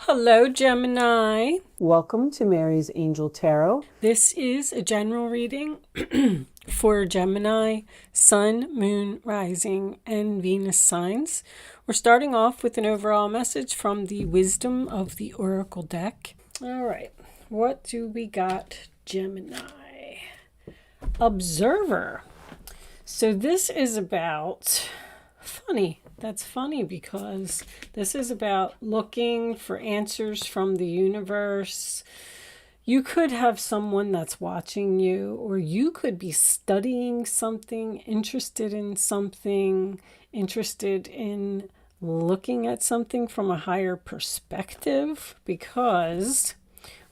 Hello, Gemini. Welcome to Mary's Angel Tarot. This is a general reading for Gemini, Sun, Moon, Rising, and Venus signs. We're starting off with an overall message from the Wisdom of the Oracle deck. All right, what do we got, Gemini? Observer. So this is about funny. That's funny because this is about looking for answers from the universe. You could have someone that's watching you, or you could be studying something, interested in looking at something from a higher perspective, because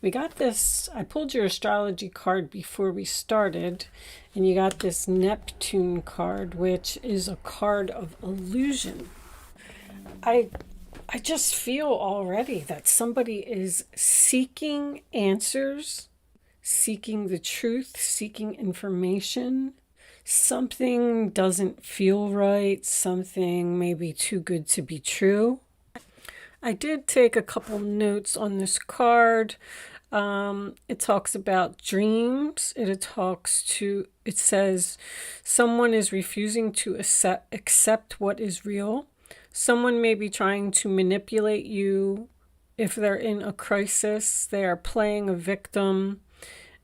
we got this. I pulled your astrology card before we started, and you got this Neptune card, which is a card of illusion. I just feel already that somebody is seeking answers, seeking the truth, seeking information. Something doesn't feel right, something may be too good to be true. I did take a couple notes on this card. It talks about dreams. It says someone is refusing to accept what is real. Someone may be trying to manipulate you. If they're in a crisis, they are playing a victim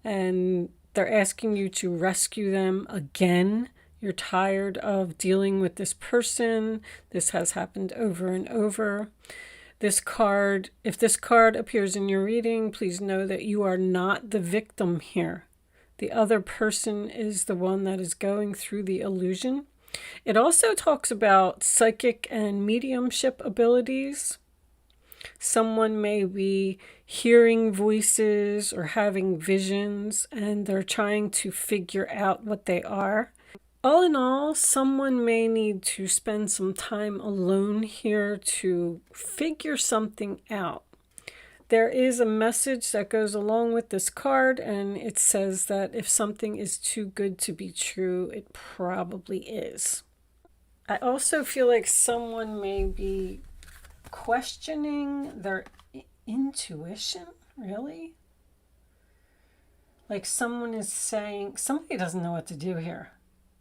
and they're asking you to rescue them again. You're tired of dealing with this person. This has happened over and over. If this card appears in your reading, please know that you are not the victim here. The other person is the one that is going through the illusion. It also talks about psychic and mediumship abilities. Someone may be hearing voices or having visions, and they're trying to figure out what they are. All in all, someone may need to spend some time alone here to figure something out. There is a message that goes along with this card, and it says that if something is too good to be true, it probably is. I also feel like someone may be questioning their intuition, really? Like someone is saying, somebody doesn't know what to do here.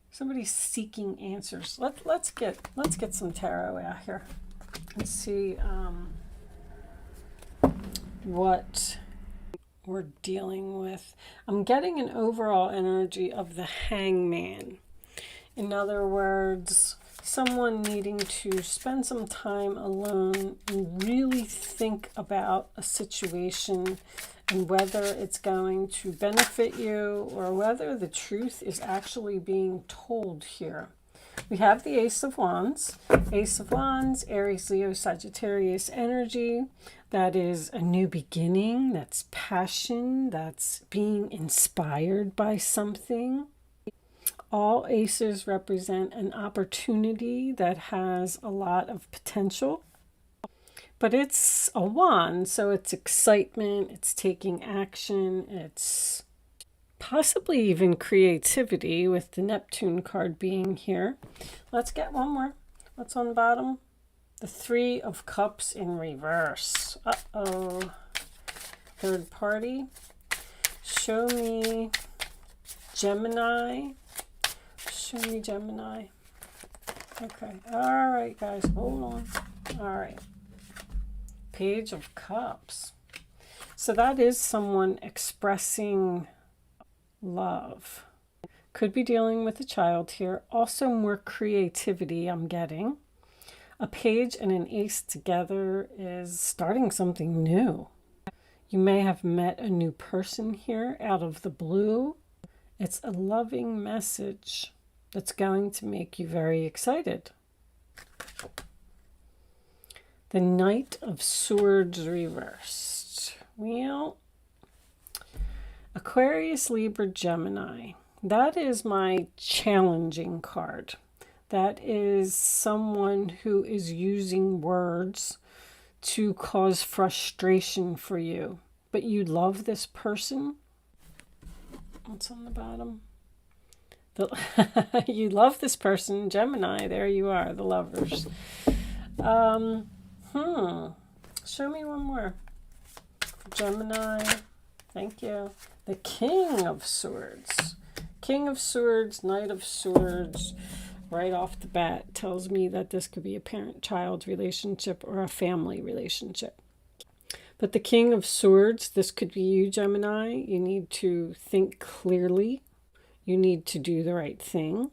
Somebody's seeking answers. Let's get some tarot out here and see what we're dealing with. I'm getting an overall energy of the Hangman. In other words, someone needing to spend some time alone and really think about a situation and whether it's going to benefit you or whether the truth is actually being told here. We have the Ace of Wands. Ace of Wands, Aries, Leo, Sagittarius energy. That is a new beginning. That's passion. That's being inspired by something. All aces represent an opportunity that has a lot of potential. But it's a wand, so it's excitement, it's taking action, it's possibly even creativity with the Neptune card being here. Let's get one more. What's on the bottom? The Three of Cups in reverse. Uh-oh. Third party. Show me Gemini. Show me Gemini. Okay. All right, guys. Hold on. All right. Page of Cups. So that is someone expressing love. Could be dealing with a child here. Also more creativity I'm getting. A page and an ace together is starting something new. You may have met a new person here out of the blue. It's a loving message that's going to make you very excited. The Knight of Swords reversed. Well, Aquarius, Libra, Gemini. That is my challenging card. That is someone who is using words to cause frustration for you. But you love this person. What's on the bottom? You love this person, Gemini. There you are, the lovers. Show me one more. Gemini. Thank you. The King of Swords. King of Swords, Knight of Swords. Right off the bat tells me that this could be a parent-child relationship or a family relationship. But the King of Swords, this could be you, Gemini. You need to think clearly. You need to do the right thing.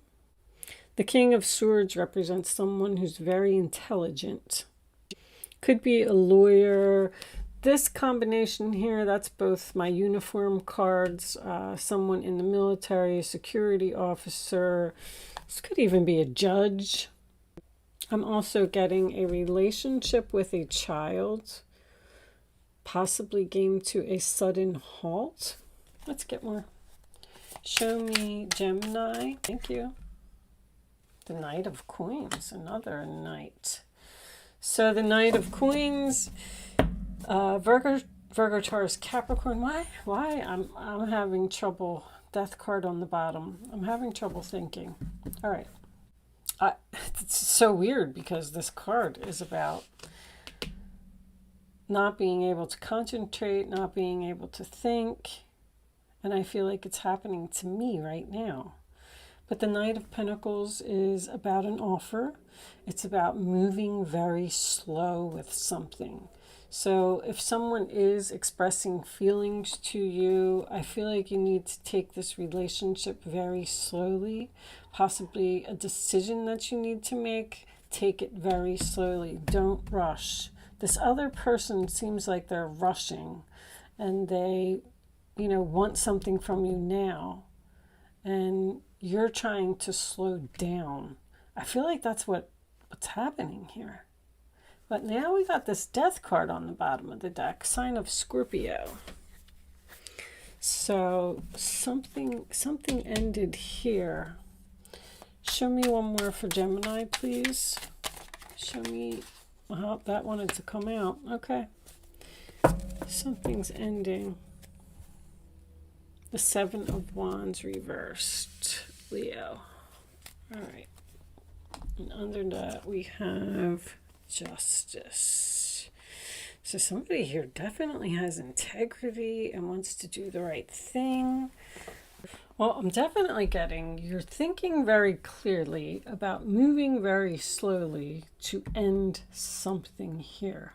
The King of Swords represents someone who's very intelligent. Could be a lawyer. This combination here, that's both my uniform cards, someone in the military, a security officer. This could even be a judge. I'm also getting a relationship with a child, possibly came to a sudden halt. Let's get more. Show me Gemini. Thank you. The Knight of Coins, another knight. So the Knight of Coins, Virgo, Taurus, Capricorn. Why? I'm having trouble. Death card on the bottom. I'm having trouble thinking. All right. It's so weird because this card is about not being able to concentrate, not being able to think. And I feel like it's happening to me right now. But the Knight of Pentacles is about an offer. It's about moving very slow with something. So if someone is expressing feelings to you, I feel like you need to take this relationship very slowly. Possibly a decision that you need to make, take it very slowly. Don't rush. This other person seems like they're rushing and they, want something from you now. And you're trying to slow down. I feel like that's what's happening here. But now we got this death card on the bottom of the deck, sign of Scorpio. So something ended here. Show me one more for Gemini, please. Show me, oh, that wanted to come out. Okay. Something's ending. The Seven of Wands reversed, Leo. All right. And under that we have Justice. So somebody here definitely has integrity and wants to do the right thing. Well, I'm definitely getting you're thinking very clearly about moving very slowly to end something here.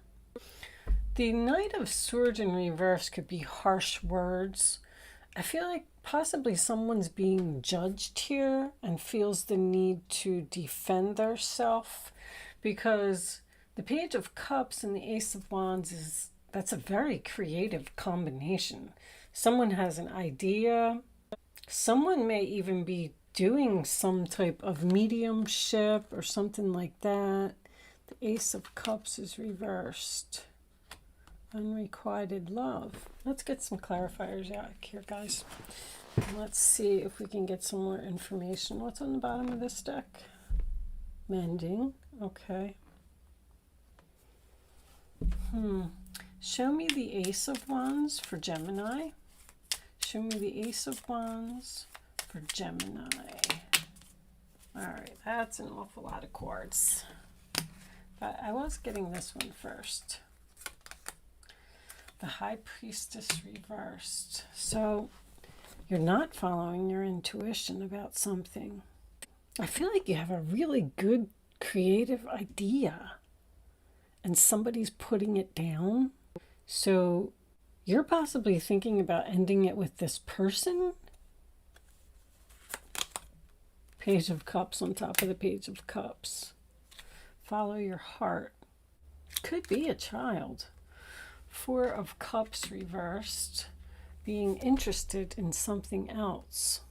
The Knight of Swords in reverse could be harsh words. I feel like possibly someone's being judged here and feels the need to defend themselves, because the Page of Cups and the Ace of Wands that's a very creative combination. Someone has an idea. Someone may even be doing some type of mediumship or something like that. The Ace of Cups is reversed. Unrequited love. Let's get some clarifiers out here, guys. Let's see if we can get some more information. What's on the bottom of this deck? Mending. Okay. Show me the Ace of Wands for Gemini. Show me the Ace of Wands for Gemini. All right, that's an awful lot of cards. But I was getting this one first. The High Priestess reversed. So you're not following your intuition about something. I feel like you have a really good creative idea and somebody's putting it down. So you're possibly thinking about ending it with this person. Page of Cups on top of the Page of Cups. Follow your heart. Could be a child. Four of Cups reversed. Being interested in something else.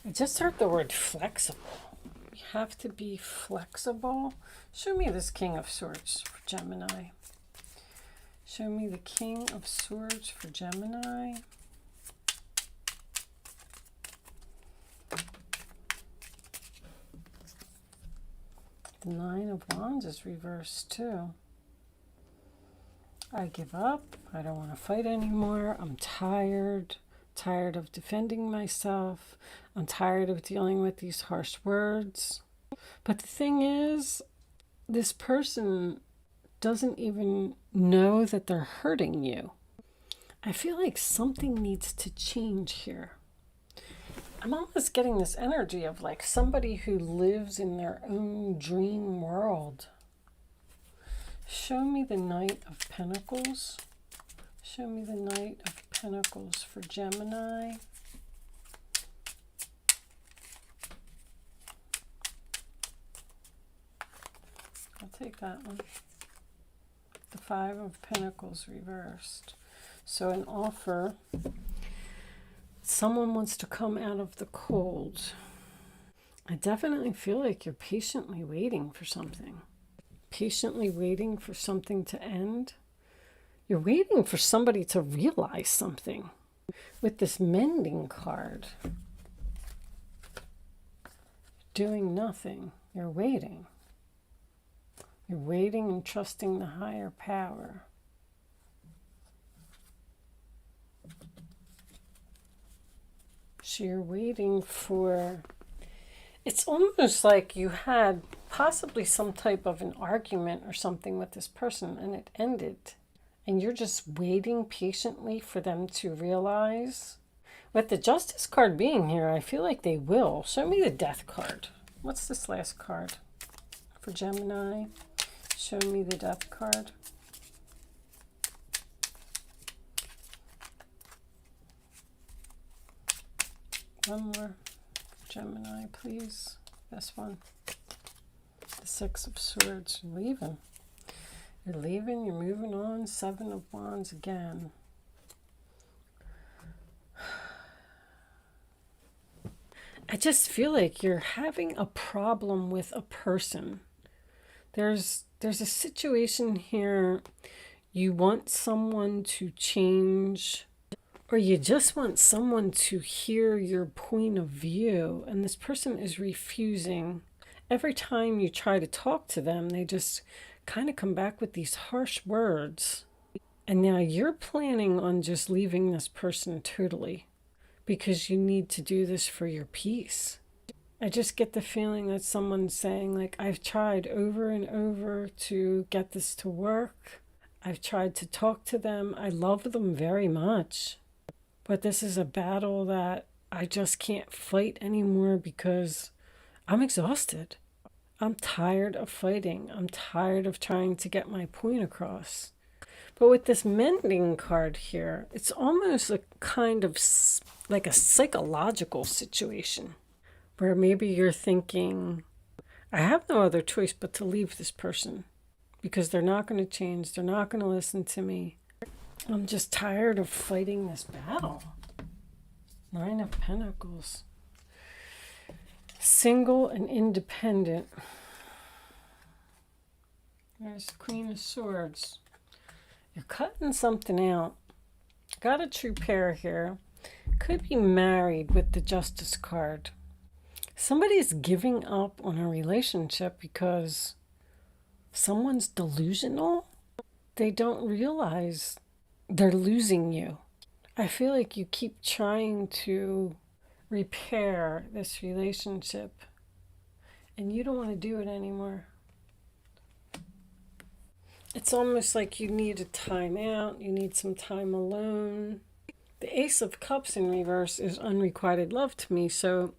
I just heard the word flexible. You have to be flexible. Show me this King of Swords for Gemini. Show me the King of Swords for Gemini. The Nine of Wands is reversed too. I give up. I don't want to fight anymore. I'm tired. Tired of defending myself. I'm tired of dealing with these harsh words. But the thing is, this person doesn't even know that they're hurting you. I feel like something needs to change here. I'm almost getting this energy of like somebody who lives in their own dream world. Show me the Knight of Pentacles. Show me the Knight of Pentacles for Gemini. I'll take that one. The Five of Pentacles reversed. So an offer. Someone wants to come out of the cold. I definitely feel like you're patiently waiting for something. Patiently waiting for something to end. You're waiting for somebody to realize something. With this mending card. Doing nothing. You're waiting. You're waiting and trusting the higher power. So you're waiting for... It's almost like you had possibly some type of an argument or something with this person and it ended. And you're just waiting patiently for them to realize. With the Justice card being here, I feel like they will. Show me the Death card. What's this last card for Gemini? Show me the Death card. One more. Gemini, please. This one. The Six of Swords. You're leaving. You're leaving. You're moving on. Seven of Wands again. I just feel like you're having a problem with a person. There's a situation here. You want someone to change, or you just want someone to hear your point of view, and this person is refusing. Every time you try to talk to them, they just kind of come back with these harsh words. And now you're planning on just leaving this person totally because you need to do this for your peace. I just get the feeling that someone's saying, like, I've tried over and over to get this to work. I've tried to talk to them. I love them very much. But this is a battle that I just can't fight anymore because I'm exhausted. I'm tired of fighting. I'm tired of trying to get my point across. But with this mending card here, it's almost a kind of like a psychological situation where maybe you're thinking, I have no other choice but to leave this person because they're not going to change. They're not going to listen to me. I'm just tired of fighting this battle. Nine of Pentacles. Single and independent. There's the Queen of Swords. You're cutting something out. Got a true pair here. Could be married with the Justice card. Somebody's giving up on a relationship because someone's delusional. They don't realize they're losing you. I feel like you keep trying to repair this relationship and you don't want to do it anymore. It's almost like you need a time out. You need some time alone. The Ace of Cups in reverse is unrequited love to me. So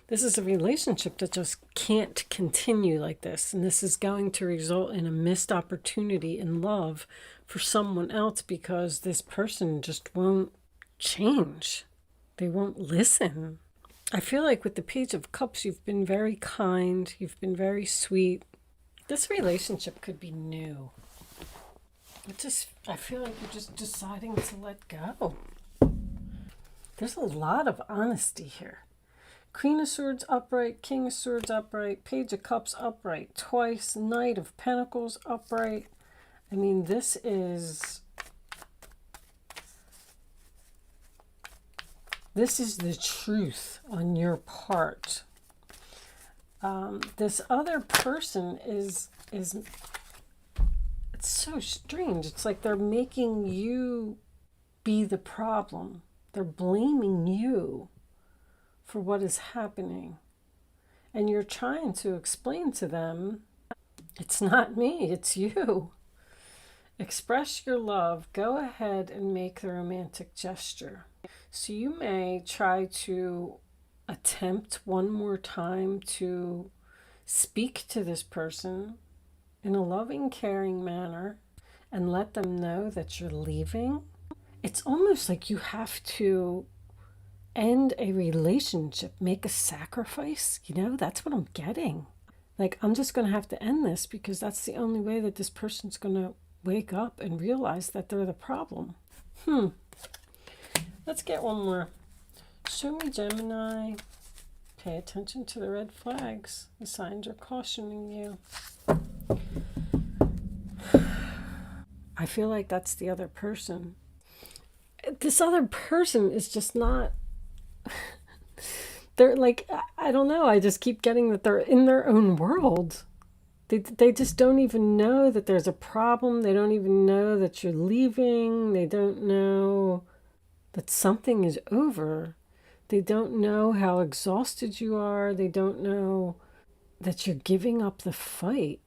this is a relationship that just can't continue like this. And this is going to result in a missed opportunity in love for someone else because this person just won't change. They won't listen. I feel like with the Page of Cups, you've been very kind. You've been very sweet. This relationship could be new. I feel like you're just deciding to let go. There's a lot of honesty here. Queen of Swords upright, King of Swords upright, Page of Cups upright twice, Knight of Pentacles upright. I mean, this is the truth on your part. This other person is it's so strange. It's like they're making you be the problem. They're blaming you for what is happening. And you're trying to explain to them, it's not me, it's you. Express your love. Go ahead and make the romantic gesture. So you may try to attempt one more time to speak to this person in a loving, caring manner and let them know that you're leaving. It's almost like you have to end a relationship, make a sacrifice. That's what I'm getting. Like, I'm just going to have to end this because that's the only way that this person's going to wake up and realize that they're the problem. Let's get one more. Show me, Gemini. Pay attention to the red flags. The signs are cautioning you. I feel like that's the other person. This other person is just not... They're like, I don't know. I just keep getting that they're in their own world. They just don't even know that there's a problem. They don't even know that you're leaving. They don't know that something is over. They don't know how exhausted you are. They don't know that you're giving up the fight.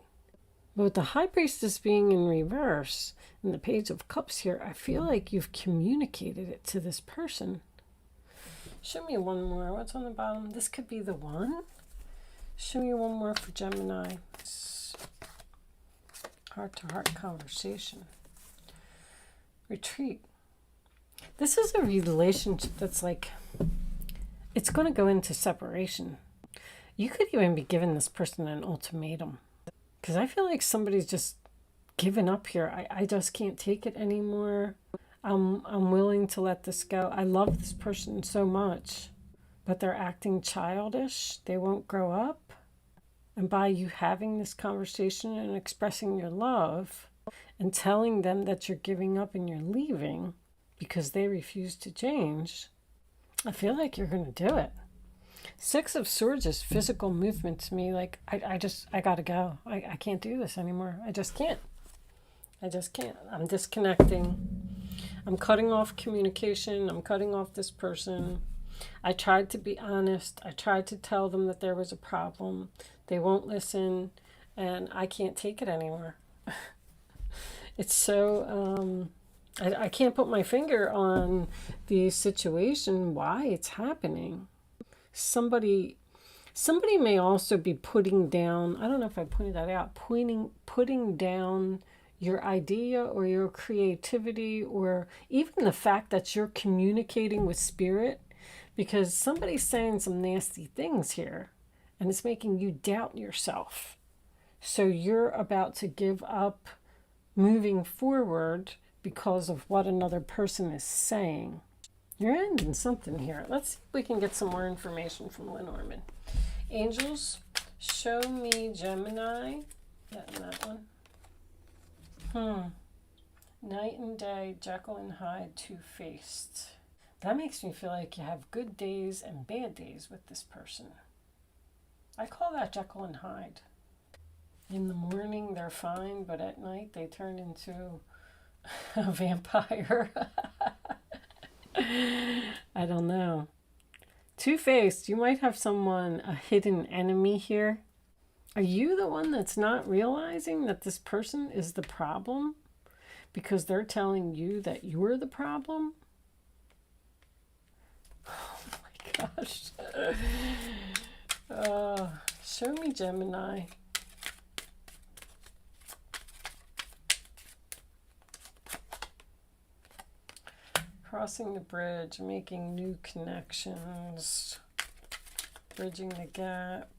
But with the High Priestess being in reverse and the Page of Cups here, I feel like you've communicated it to this person. Show me one more. What's on the bottom? This could be the one. Show me one more for Gemini. Heart-to-heart conversation. Retreat. This is a relationship that's like, it's going to go into separation. You could even be giving this person an ultimatum. Because I feel like somebody's just given up here. I just can't take it anymore. I'm willing to let this go. I love this person so much. But they're acting childish. They won't grow up. And by you having this conversation and expressing your love and telling them that you're giving up and you're leaving because they refuse to change, I feel like you're going to do it. Six of Swords is physical movement to me. Like, I got to go. I can't do this anymore. I just can't. I'm disconnecting. I'm cutting off communication. I'm cutting off this person. I tried to be honest. I tried to tell them that there was a problem. They won't listen, and I can't take it anymore. It's so, I can't put my finger on the situation, why it's happening. Somebody may also be putting down, I don't know if I pointed that out, putting down your idea or your creativity, or even the fact that you're communicating with spirit, because somebody's saying some nasty things here and it's making you doubt yourself. So you're about to give up moving forward because of what another person is saying. You're ending something here. Let's see if we can get some more information from Lenormand. Angels, show me Gemini. Yeah, that one. Night and day, Jekyll and Hyde, two-faced. That makes me feel like you have good days and bad days with this person. I call that Jekyll and Hyde. In the morning, they're fine, but at night, they turn into a vampire. I don't know. Two-faced, you might have someone, a hidden enemy here. Are you the one that's not realizing that this person is the problem because they're telling you that you're the problem? Oh my gosh. Show me Gemini. Crossing the bridge, making new connections, bridging the gap,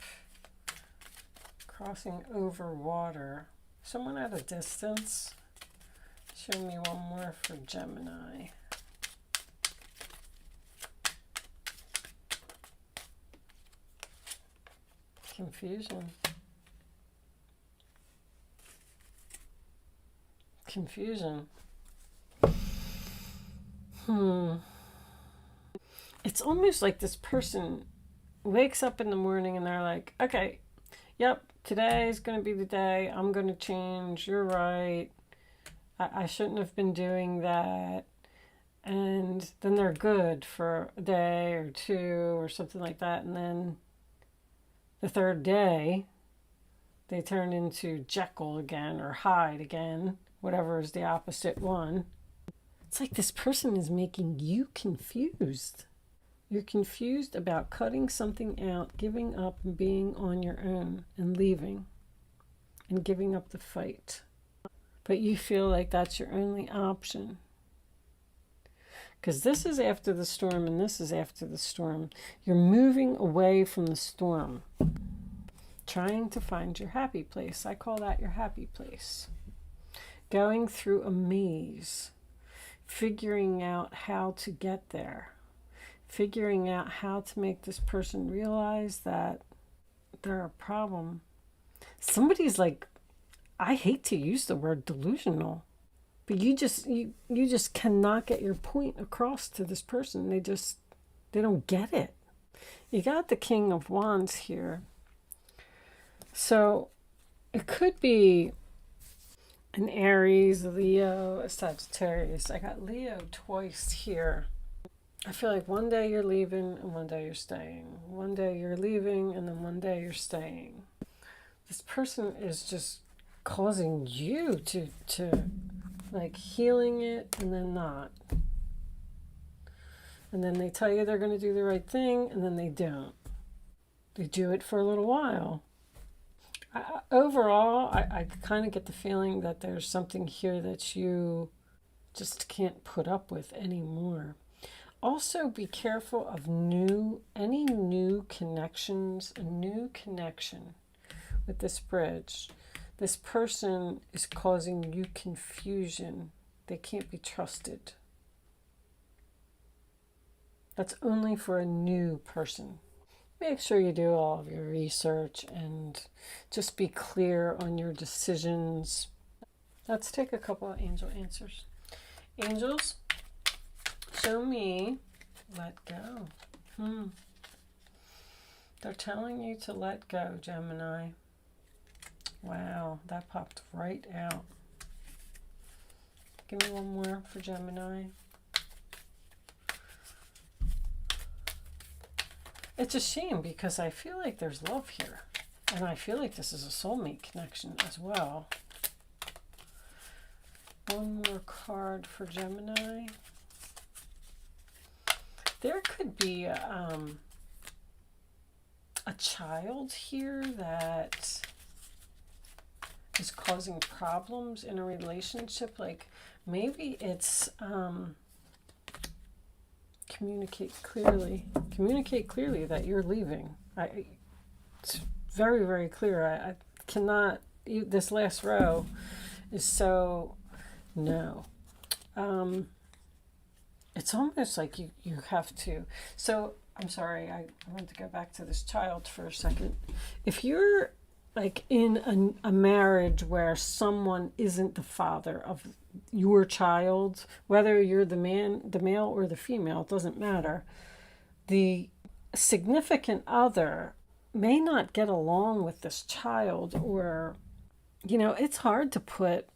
crossing over water. Someone at a distance. Show me one more for Gemini. Confusion. Confusion. It's almost like this person wakes up in the morning and they're like, okay, yep, today's going to be the day. I'm going to change. You're right. I shouldn't have been doing that. And then they're good for a day or two or something like that. And then the third day, they turn into Jekyll again or Hyde again, whatever is the opposite one. It's like this person is making you confused. You're confused about cutting something out, giving up and being on your own and leaving and giving up the fight. But you feel like that's your only option. Because this is after the storm and this is after the storm. You're moving away from the storm, trying to find your happy place. I call that your happy place. Going through a maze, figuring out how to get there, figuring out how to make this person realize that they're a problem. Somebody's like, I hate to use the word delusional, but you just cannot get your point across to this person. They don't get it. You got the King of Wands here. So it could be an Aries, a Leo, a Sagittarius. I got Leo twice here. I feel like one day you're leaving and one day you're staying. One day you're leaving and then one day you're staying. This person is just causing you to like healing it and then not. And then they tell you they're going to do the right thing and then they don't. They do it for a little while. Overall, I kind of get the feeling that there's something here that you just can't put up with anymore. Also, be careful of any new connections, a new connection with this bridge. This person is causing you confusion. They can't be trusted. That's only for a new person. Make sure you do all of your research and just be clear on your decisions. Let's take a couple of angel answers. Angels, show me, let go. They're telling you to let go, Gemini. Wow, that popped right out. Give me one more for Gemini. It's a shame because I feel like there's love here. And I feel like this is a soulmate connection as well. One more card for Gemini. There could be a child here that is causing problems in a relationship. Like maybe it's communicate clearly that you're leaving. It's very, very clear. I cannot, this last row is so, no. It's almost like you have to. So I'm sorry, I want to go back to this child for a second. If you're like in a marriage where someone isn't the father of your child, whether you're the male or the female, it doesn't matter. The significant other may not get along with this child, or, it's hard to put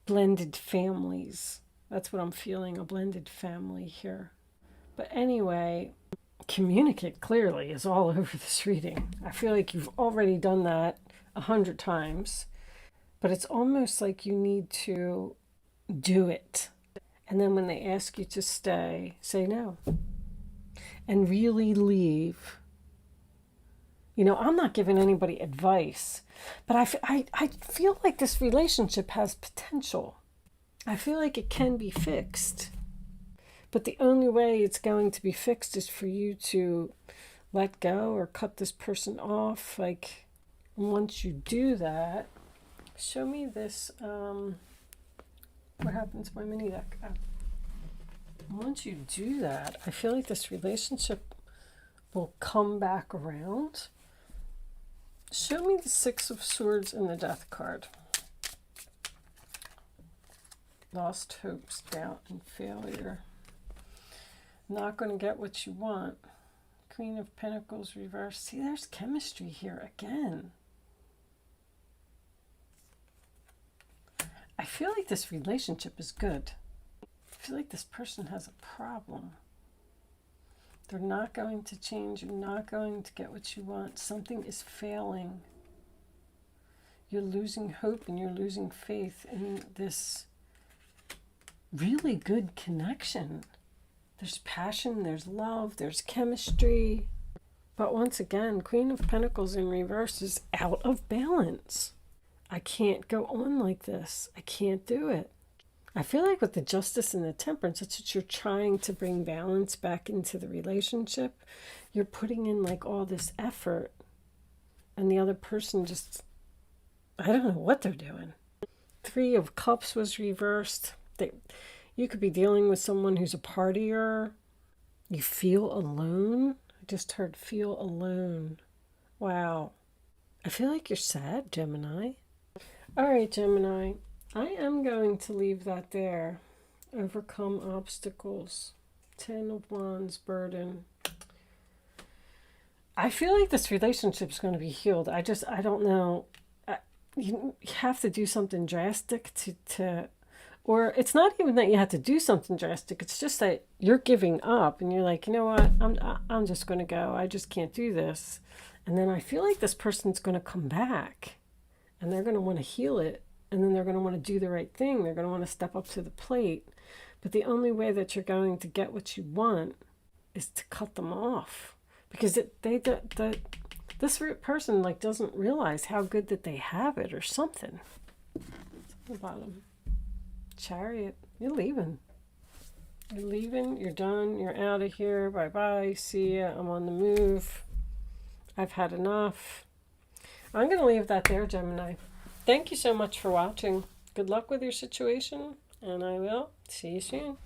blended families. That's what I'm feeling, a blended family here. But anyway, communicate clearly is all over this reading. I feel like you've already done that 100 times. But it's almost like you need to do it. And then when they ask you to stay, say no. And really leave. I'm not giving anybody advice. But I feel like this relationship has potential. I feel like it can be fixed. But the only way it's going to be fixed is for you to let go or cut this person off. Like, once you do that, show me this, what happened to my mini deck? Once you do that, I feel like this relationship will come back around. Show me the Six of Swords and the Death card. Lost hopes, doubt, and failure. Not going to get what you want. Queen of Pentacles reversed. See, there's chemistry here again. I feel like this relationship is good. I feel like this person has a problem. They're not going to change. You're not going to get what you want. Something is failing. you're losing hope and you're losing faith in this really good connection. There's passion, there's love, there's chemistry. But once again, Queen of Pentacles in reverse is out of balance. I can't go on like this. I can't do it. I feel like with the Justice and the Temperance, it's that you're trying to bring balance back into the relationship. You're putting in like all this effort, and the other person just, I don't know what they're doing. 3 of Cups was reversed. You could be dealing with someone who's a partier. You feel alone. I just heard feel alone. Wow. I feel like you're sad, Gemini. All right, Gemini. I am going to leave that there. Overcome obstacles. 10 of Wands, burden. I feel like this relationship is going to be healed. I don't know. You have to do something drastic to, or it's not even that you have to do something drastic. It's just that you're giving up and you're like, you know what? I'm just going to go. I just can't do this. And then I feel like this person's going to come back and they're going to want to heal it. And then they're going to want to do the right thing. They're going to want to step up to the plate. But the only way that you're going to get what you want is to cut them off. Because this person like doesn't realize how good that they have it or something. It's on the bottom. Chariot. You're leaving. You're leaving. You're done. You're out of here. Bye-bye. See ya. I'm on the move. I've had enough. I'm going to leave that there, Gemini. Thank you so much for watching. Good luck with your situation, and I will see you soon.